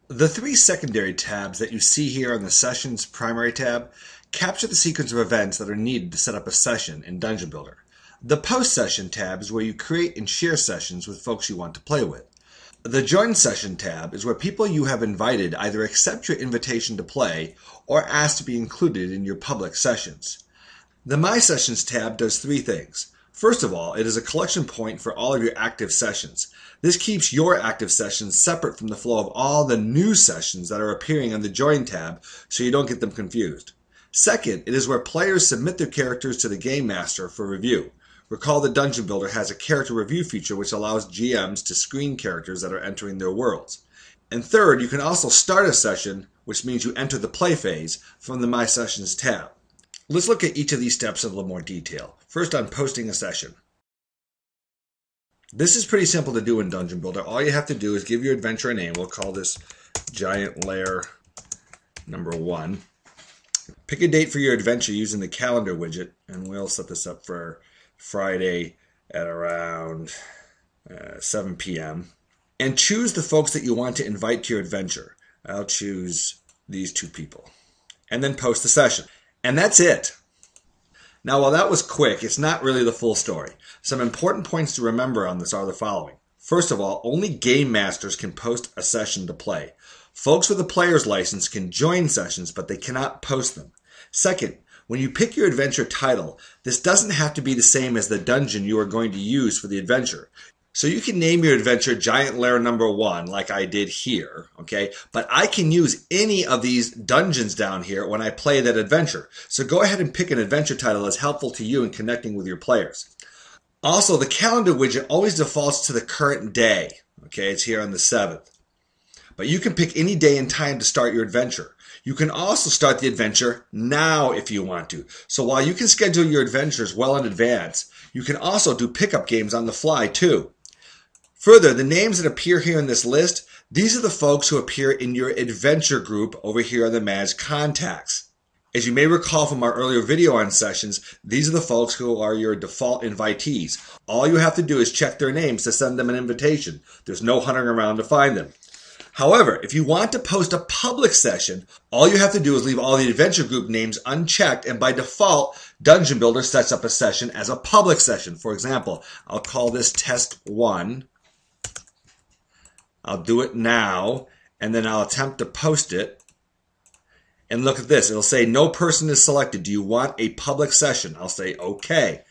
The three secondary tabs that you see here on the Sessions primary tab capture the sequence of events that are needed to set up a session in Dungeon Builder. The Post-Session tab is where you create and share sessions with folks you want to play with. The Join Session tab is where people you have invited either accept your invitation to play or ask to be included in your public sessions. The My Sessions tab does three things. First of all, it is a collection point for all of your active sessions. This keeps your active sessions separate from the flow of all the new sessions that are appearing on the Join tab so you don't get them confused. Second, it is where players submit their characters to the Game Master for review. Recall that Dungeon Builder has a character review feature which allows GMs to screen characters that are entering their worlds. And third, you can also start a session, which means you enter the play phase, from the My Sessions tab. Let's look at each of these steps in a little more detail. First, on posting a session. This is pretty simple to do in Dungeon Builder. All you have to do is give your adventure a name. We'll call this Giant Lair number 1. Pick a date for your adventure using the calendar widget, and we'll set this up for Friday at around 7 p.m. And choose the folks that you want to invite to your adventure. I'll choose these two people. And then post the session. And that's it. Now, while that was quick, it's not really the full story. Some important points to remember on this are the following. First of all, only Game Masters can post a session to play. Folks with a player's license can join sessions, but they cannot post them. Second, when you pick your adventure title, this doesn't have to be the same as the dungeon you are going to use for the adventure. So you can name your adventure Giant Lair number 1 like I did here, okay? But I can use any of these dungeons down here when I play that adventure. So go ahead and pick an adventure title that's helpful to you in connecting with your players. Also, the calendar widget always defaults to the current day, okay? It's here on the 7th. But you can pick any day and time to start your adventure. You can also start the adventure now if you want to. So while you can schedule your adventures well in advance, you can also do pickup games on the fly too. Further, the names that appear here in this list, these are the folks who appear in your adventure group over here on the Manage Contacts. As you may recall from our earlier video on sessions, these are the folks who are your default invitees. All you have to do is check their names to send them an invitation. There's no hunting around to find them. However, if you want to post a public session, all you have to do is leave all the adventure group names unchecked, and by default, Dungeon Builder sets up a session as a public session. For example, I'll call this Test 1. I'll do it now, and then I'll attempt to post it. And look at this. It'll say, no person is selected. Do you want a public session? I'll say, okay.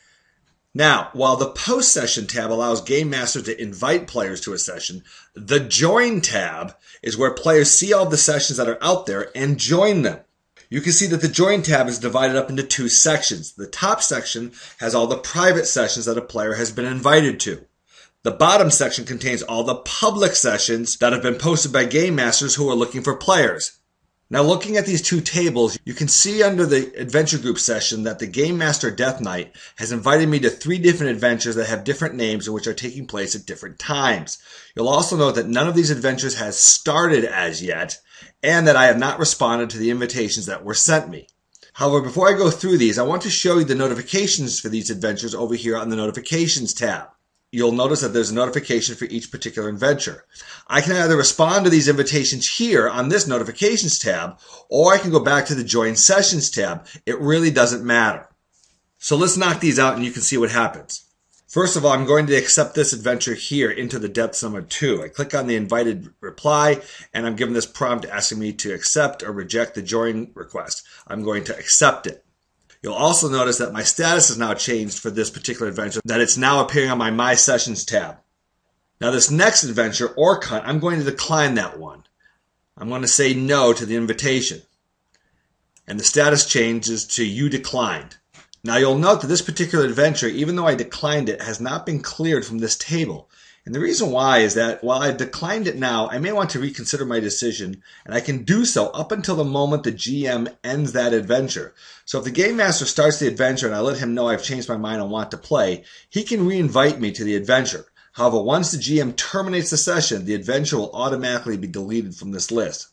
Now, while the Post Session tab allows Game Master to invite players to a session, the Join tab is where players see all the sessions that are out there and join them. You can see that the Join tab is divided up into two sections. The top section has all the private sessions that a player has been invited to. The bottom section contains all the public sessions that have been posted by Game Masters who are looking for players. Now, looking at these two tables, you can see under the Adventure Group session that the Game Master Death Knight has invited me to 3 different adventures that have different names and which are taking place at different times. You'll also note that none of these adventures has started as yet, and that I have not responded to the invitations that were sent me. However, before I go through these, I want to show you the notifications for these adventures over here on the Notifications tab. You'll notice that there's a notification for each particular adventure. I can either respond to these invitations here on this Notifications tab, or I can go back to the Join Sessions tab. It really doesn't matter. So let's knock these out and you can see what happens. First of all, I'm going to accept this adventure here, Into the Depths number 2. I click on the invited reply, and I'm given this prompt asking me to accept or reject the join request. I'm going to accept it. You'll also notice that my status is now changed for this particular adventure, that it's now appearing on my My Sessions tab. Now this next adventure, Orc Hunt, I'm going to decline that one. I'm going to say no to the invitation. And the status changes to You Declined. Now you'll note that this particular adventure, even though I declined it, has not been cleared from this table. And the reason why is that while I've declined it now, I may want to reconsider my decision, and I can do so up until the moment the GM ends that adventure. So if the Game Master starts the adventure and I let him know I've changed my mind and want to play, he can re-invite me to the adventure. However, once the GM terminates the session, the adventure will automatically be deleted from this list.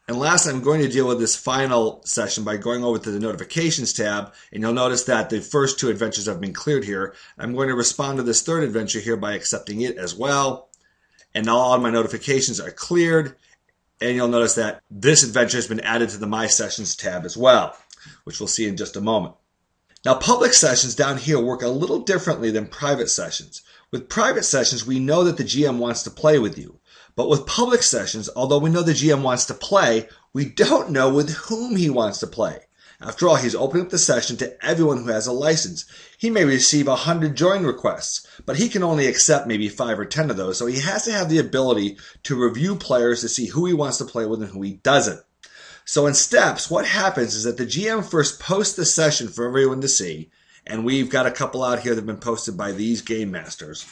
And last, I'm going to deal with this final session by going over to the Notifications tab, and you'll notice that the first 2 adventures have been cleared here. I'm going to respond to this 3rd adventure here by accepting it as well. And now all of my notifications are cleared. And you'll notice that this adventure has been added to the My Sessions tab as well, which we'll see in just a moment. Now, public sessions down here work a little differently than private sessions. With private sessions, we know that the GM wants to play with you. But with public sessions, although we know the GM wants to play, we don't know with whom he wants to play. After all, he's opening up the session to everyone who has a license. He may receive 100 join requests, but he can only accept maybe 5 or 10 of those, so he has to have the ability to review players to see who he wants to play with and who he doesn't. So in steps, what happens is that the GM first posts the session for everyone to see, and we've got a couple out here that have been posted by these game masters.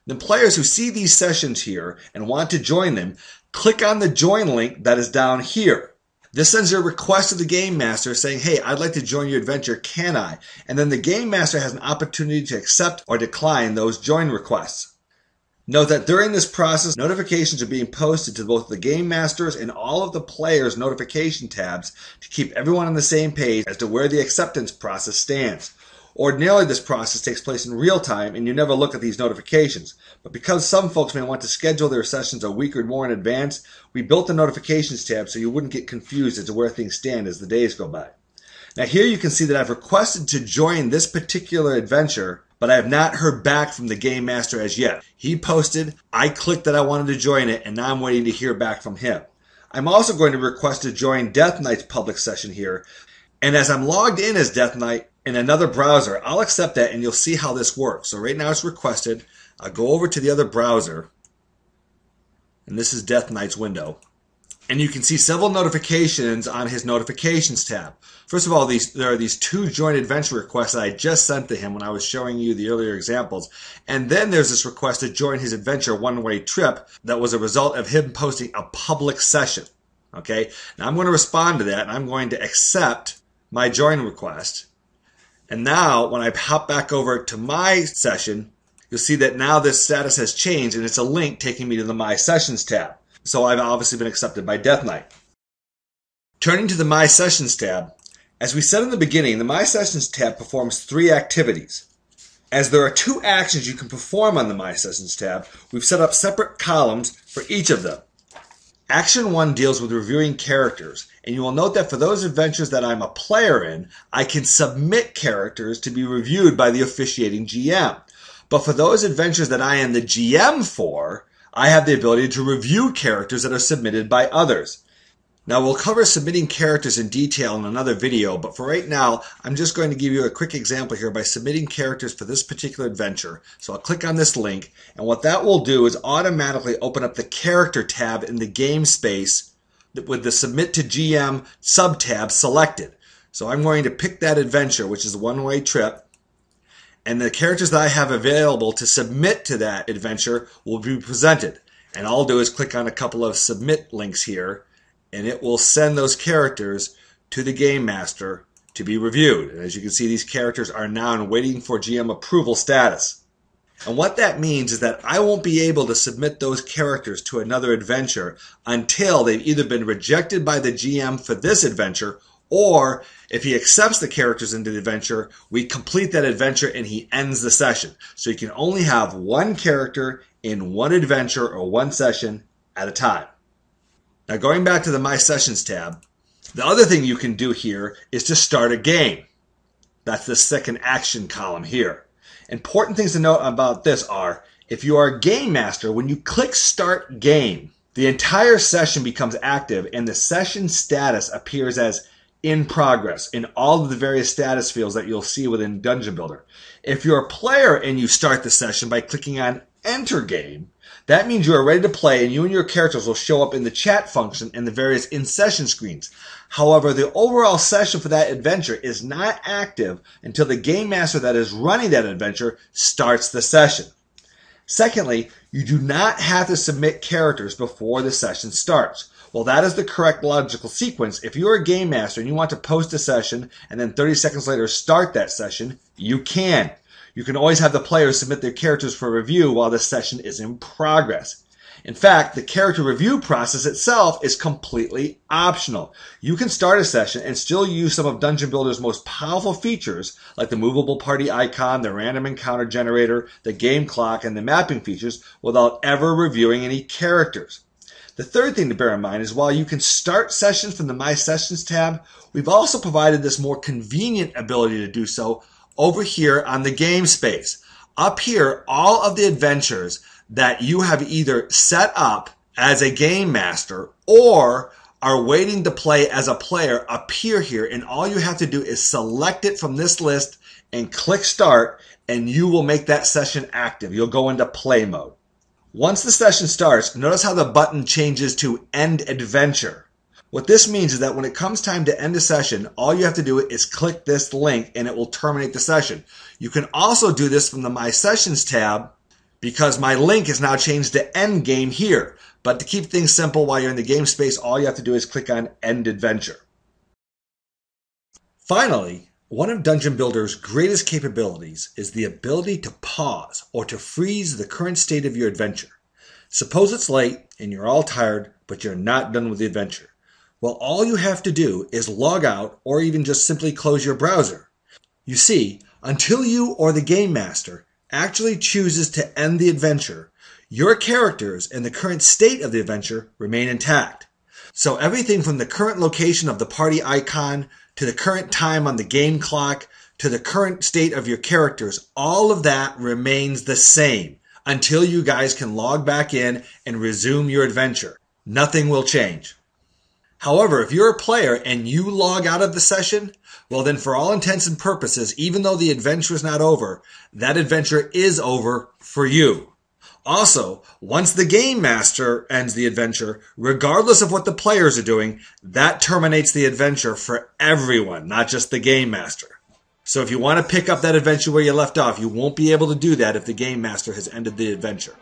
Then players who see these sessions here and want to join them, click on the join link that is down here. This sends a request to the game master saying, hey, I'd like to join your adventure, can I? And then the game master has an opportunity to accept or decline those join requests. Note that during this process, notifications are being posted to both the game masters and all of the players' notification tabs to keep everyone on the same page as to where the acceptance process stands. Ordinarily, this process takes place in real time and you never look at these notifications. But because some folks may want to schedule their sessions a week or more in advance, we built the notifications tab so you wouldn't get confused as to where things stand as the days go by. Now here you can see that I've requested to join this particular adventure, but I have not heard back from the game master as yet. He posted, I clicked that I wanted to join it, and now I'm waiting to hear back from him. I'm also going to request to join Death Knight's public session here, and as I'm logged in as Death Knight in another browser, I'll accept that and you'll see how this works. So right now it's requested. I'll go over to the other browser, and this is Death Knight's window. And you can see several notifications on his notifications tab. First of all, there are these 2 joint adventure requests that I just sent to him when I was showing you the earlier examples. And then there's this request to join his adventure one-way trip that was a result of him posting a public session. Okay, now I'm going to respond to that and I'm going to accept my join request. And now when I hop back over to my session, you'll see that now this status has changed and it's a link taking me to the My Sessions tab. So I've obviously been accepted by Death Knight. Turning to the My Sessions tab, as we said in the beginning, the My Sessions tab performs 3 activities. As there are 2 actions you can perform on the My Sessions tab, we've set up separate columns for each of them. Action 1 deals with reviewing characters, and you will note that for those adventures that I'm a player in, I can submit characters to be reviewed by the officiating GM. But for those adventures that I am the GM for, I have the ability to review characters that are submitted by others. Now we'll cover submitting characters in detail in another video, but for right now, I'm just going to give you a quick example here by submitting characters for this particular adventure. So I'll click on this link, and what that will do is automatically open up the character tab in the game space with the Submit to GM sub-tab selected. So I'm going to pick that adventure, which is a one-way trip, and the characters that I have available to submit to that adventure will be presented. And all I'll do is click on a couple of submit links here, and it will send those characters to the Game Master to be reviewed. And as you can see, these characters are now in waiting for GM approval status. And what that means is that I won't be able to submit those characters to another adventure until they've either been rejected by the GM for this adventure, or if he accepts the characters into the adventure, we complete that adventure and he ends the session. So you can only have one character in one adventure or one session at a time. Now going back to the My Sessions tab, the other thing you can do here is to start a game. That's the second action column here. Important things to note about this are, if you are a game master, when you click Start Game, the entire session becomes active and the session status appears as in progress in all of the various status fields that you'll see within Dungeon Builder. If you're a player and you start the session by clicking on Enter Game, that means you are ready to play and you and your characters will show up in the chat function and the various in-session screens. However, the overall session for that adventure is not active until the game master that is running that adventure starts the session. Secondly, you do not have to submit characters before the session starts. Well, that is the correct logical sequence. If you're a game master and you want to post a session and then 30 seconds later start that session, you can. You can always have the players submit their characters for review while the session is in progress. In fact, the character review process itself is completely optional. You can start a session and still use some of Dungeon Builder's most powerful features, like the movable party icon, the random encounter generator, the game clock, and the mapping features, without ever reviewing any characters. The third thing to bear in mind is while you can start sessions from the My Sessions tab, we've also provided this more convenient ability to do so over here on the game space. Up here, all of the adventures that you have either set up as a game master or are waiting to play as a player appear here, and all you have to do is select it from this list and click start, and you will make that session active. You'll go into play mode. Once the session starts, notice how the button changes to End Adventure. What this means is that when it comes time to end a session, all you have to do is click this link and it will terminate the session. You can also do this from the My Sessions tab because my link is now changed to End Game here. But to keep things simple while you're in the game space, all you have to do is click on End Adventure. Finally, one of Dungeon Builder's greatest capabilities is the ability to pause or to freeze the current state of your adventure. Suppose it's late and you're all tired, but you're not done with the adventure. Well, all you have to do is log out or even just simply close your browser. You see, until you or the game master actually chooses to end the adventure, your characters and the current state of the adventure remain intact. So everything from the current location of the party icon to the current time on the game clock to the current state of your characters, all of that remains the same until you guys can log back in and resume your adventure. Nothing will change. However, if you're a player and you log out of the session, well then for all intents and purposes, even though the adventure is not over, that adventure is over for you. Also, once the game master ends the adventure, regardless of what the players are doing, that terminates the adventure for everyone, not just the game master. So if you want to pick up that adventure where you left off, you won't be able to do that if the game master has ended the adventure.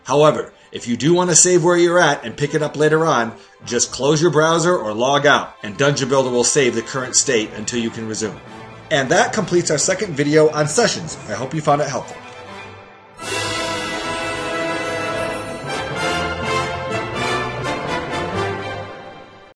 However, if you do want to save where you're at and pick it up later on, just close your browser or log out, and Dungeon Builder will save the current state until you can resume. And that completes our second video on Sessions. I hope you found it helpful.